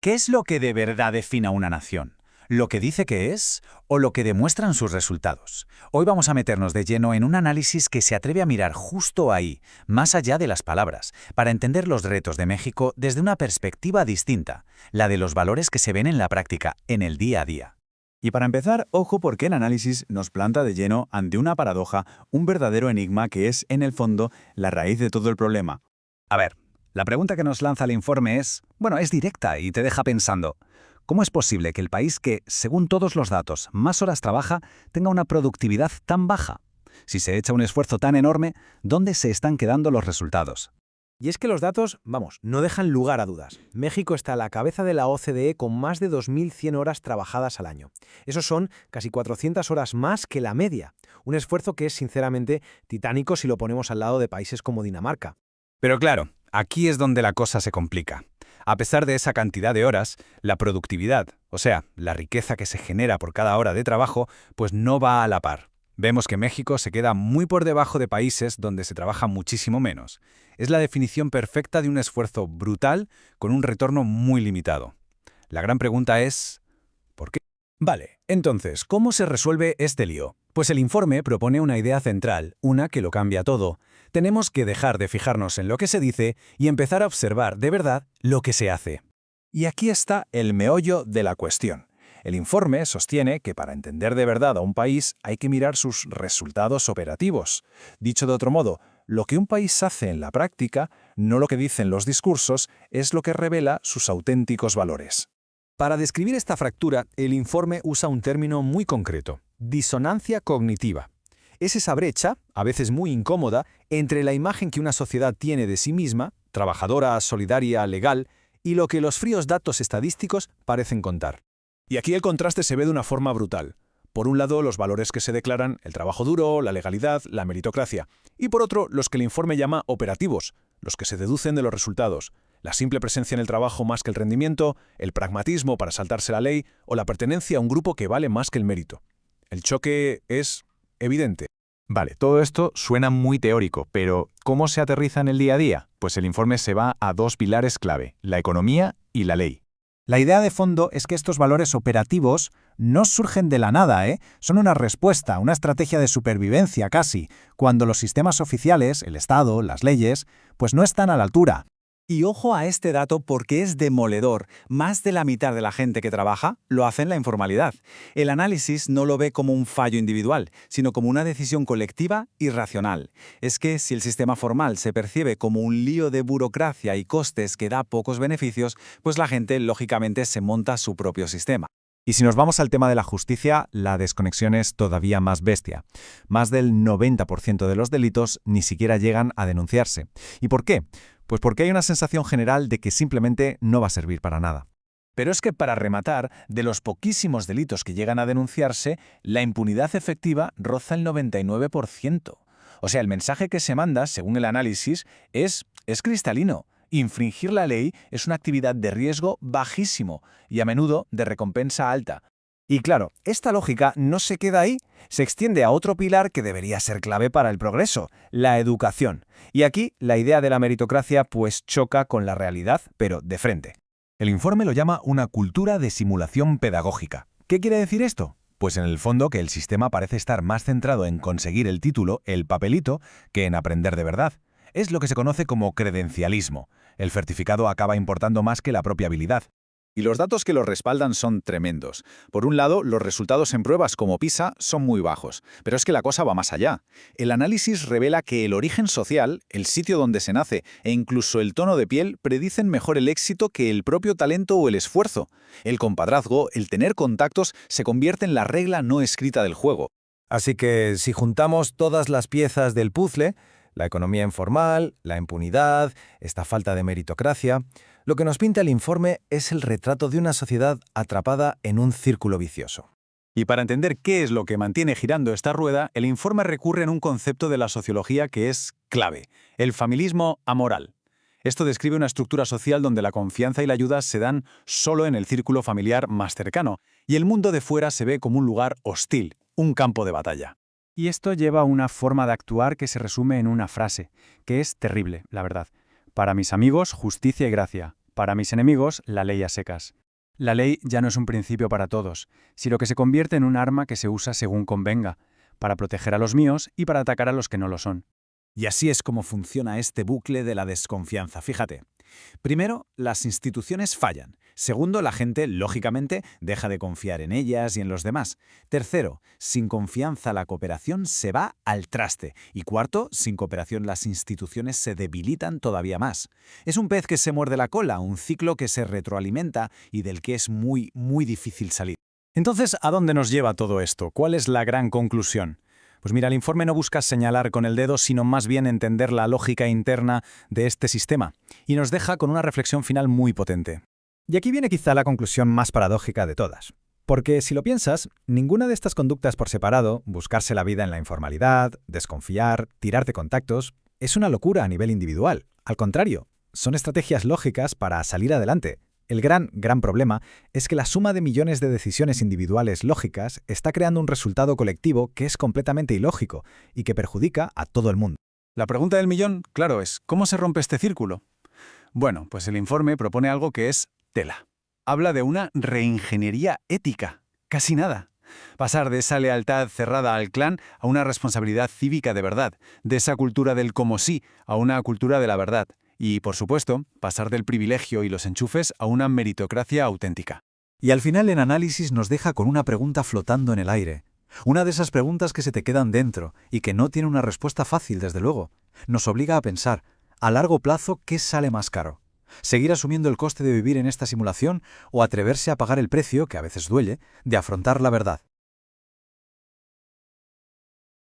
¿Qué es lo que de verdad define a una nación? ¿Lo que dice que es o lo que demuestran sus resultados? Hoy vamos a meternos de lleno en un análisis que se atreve a mirar justo ahí, más allá de las palabras, para entender los retos de México desde una perspectiva distinta, la de los valores que se ven en la práctica, en el día a día. Y para empezar, ojo porque el análisis nos planta de lleno ante una paradoja, un verdadero enigma que es, en el fondo, la raíz de todo el problema. A ver, la pregunta que nos lanza el informe es directa y te deja pensando. ¿Cómo es posible que el país que, según todos los datos, más horas trabaja, tenga una productividad tan baja? Si se echa un esfuerzo tan enorme, ¿dónde se están quedando los resultados? Y es que los datos, no dejan lugar a dudas. México está a la cabeza de la OCDE con más de 2.100 horas trabajadas al año. Eso son casi 400 horas más que la media. Un esfuerzo que es, sinceramente, titánico si lo ponemos al lado de países como Dinamarca. Pero claro, aquí es donde la cosa se complica. A pesar de esa cantidad de horas, la productividad, o sea, la riqueza que se genera por cada hora de trabajo, pues no va a la par. Vemos que México se queda muy por debajo de países donde se trabaja muchísimo menos. Es la definición perfecta de un esfuerzo brutal con un retorno muy limitado. La gran pregunta es, ¿por qué? Vale, entonces, ¿cómo se resuelve este lío? Pues el informe propone una idea central, una que lo cambia todo. Tenemos que dejar de fijarnos en lo que se dice y empezar a observar de verdad lo que se hace. Y aquí está el meollo de la cuestión. El informe sostiene que para entender de verdad a un país hay que mirar sus resultados operativos. Dicho de otro modo, lo que un país hace en la práctica, no lo que dicen los discursos, es lo que revela sus auténticos valores. Para describir esta fractura, el informe usa un término muy concreto: disonancia cognitiva. Es esa brecha, a veces muy incómoda, entre la imagen que una sociedad tiene de sí misma, trabajadora, solidaria, legal, y lo que los fríos datos estadísticos parecen contar. Y aquí el contraste se ve de una forma brutal. Por un lado, los valores que se declaran, el trabajo duro, la legalidad, la meritocracia. Y por otro, los que el informe llama operativos, los que se deducen de los resultados. La simple presencia en el trabajo más que el rendimiento, el pragmatismo para saltarse la ley o la pertenencia a un grupo que vale más que el mérito. El choque es evidente. Vale, todo esto suena muy teórico, pero ¿cómo se aterriza en el día a día? Pues el informe se va a dos pilares clave, la economía y la ley. La idea de fondo es que estos valores operativos no surgen de la nada, Son una respuesta, una estrategia de supervivencia casi, cuando los sistemas oficiales, el Estado, las leyes, pues no están a la altura. Y ojo a este dato porque es demoledor. Más de la mitad de la gente que trabaja lo hace en la informalidad. El análisis no lo ve como un fallo individual, sino como una decisión colectiva y racional. Es que si el sistema formal se percibe como un lío de burocracia y costes que da pocos beneficios, pues la gente lógicamente se monta su propio sistema. Y si nos vamos al tema de la justicia, la desconexión es todavía más bestia. Más del 90% de los delitos ni siquiera llegan a denunciarse. ¿Y por qué? Pues porque hay una sensación general de que simplemente no va a servir para nada. Pero es que para rematar, de los poquísimos delitos que llegan a denunciarse, la impunidad efectiva roza el 99%. O sea, el mensaje que se manda, según el análisis, es cristalino. Infringir la ley es una actividad de riesgo bajísimo y a menudo de recompensa alta. Y claro, esta lógica no se queda ahí, se extiende a otro pilar que debería ser clave para el progreso, la educación. Y aquí la idea de la meritocracia pues choca con la realidad, pero de frente. El informe lo llama una cultura de simulación pedagógica. ¿Qué quiere decir esto? Pues en el fondo que el sistema parece estar más centrado en conseguir el título, el papelito, que en aprender de verdad. Es lo que se conoce como credencialismo. El certificado acaba importando más que la propia habilidad. Y los datos que lo respaldan son tremendos. Por un lado, los resultados en pruebas como PISA son muy bajos, pero es que la cosa va más allá. El análisis revela que el origen social, el sitio donde se nace e incluso el tono de piel predicen mejor el éxito que el propio talento o el esfuerzo. El compadrazgo, el tener contactos, se convierte en la regla no escrita del juego. Así que si juntamos todas las piezas del puzzle, la economía informal, la impunidad, esta falta de meritocracia, lo que nos pinta el informe es el retrato de una sociedad atrapada en un círculo vicioso. Y para entender qué es lo que mantiene girando esta rueda, el informe recurre a un concepto de la sociología que es clave, el familismo amoral. Esto describe una estructura social donde la confianza y la ayuda se dan solo en el círculo familiar más cercano, y el mundo de fuera se ve como un lugar hostil, un campo de batalla. Y esto lleva a una forma de actuar que se resume en una frase, que es terrible, la verdad. Para mis amigos, justicia y gracia. Para mis enemigos, la ley a secas. La ley ya no es un principio para todos, sino que se convierte en un arma que se usa según convenga, para proteger a los míos y para atacar a los que no lo son. Y así es como funciona este bucle de la desconfianza. Fíjate. Primero, las instituciones fallan. Segundo, la gente, lógicamente, deja de confiar en ellas y en los demás. Tercero, sin confianza la cooperación se va al traste. Y cuarto, sin cooperación las instituciones se debilitan todavía más. Es un pez que se muerde la cola, un ciclo que se retroalimenta y del que es muy, muy difícil salir. Entonces, ¿a dónde nos lleva todo esto? ¿Cuál es la gran conclusión? Pues mira, el informe no busca señalar con el dedo, sino más bien entender la lógica interna de este sistema, y nos deja con una reflexión final muy potente. Y aquí viene quizá la conclusión más paradójica de todas. Porque si lo piensas, ninguna de estas conductas por separado, buscarse la vida en la informalidad, desconfiar, tirarte contactos, es una locura a nivel individual. Al contrario, son estrategias lógicas para salir adelante. El gran problema es que la suma de millones de decisiones individuales lógicas está creando un resultado colectivo que es completamente ilógico y que perjudica a todo el mundo. La pregunta del millón, claro, es ¿cómo se rompe este círculo? Bueno, pues el informe propone algo que es tela. Habla de una reingeniería ética. Casi nada. Pasar de esa lealtad cerrada al clan a una responsabilidad cívica de verdad, de esa cultura del como sí a una cultura de la verdad. Y, por supuesto, pasar del privilegio y los enchufes a una meritocracia auténtica. Y al final el análisis nos deja con una pregunta flotando en el aire. Una de esas preguntas que se te quedan dentro y que no tiene una respuesta fácil, desde luego. Nos obliga a pensar, a largo plazo, ¿qué sale más caro? ¿Seguir asumiendo el coste de vivir en esta simulación o atreverse a pagar el precio, que a veces duele, de afrontar la verdad?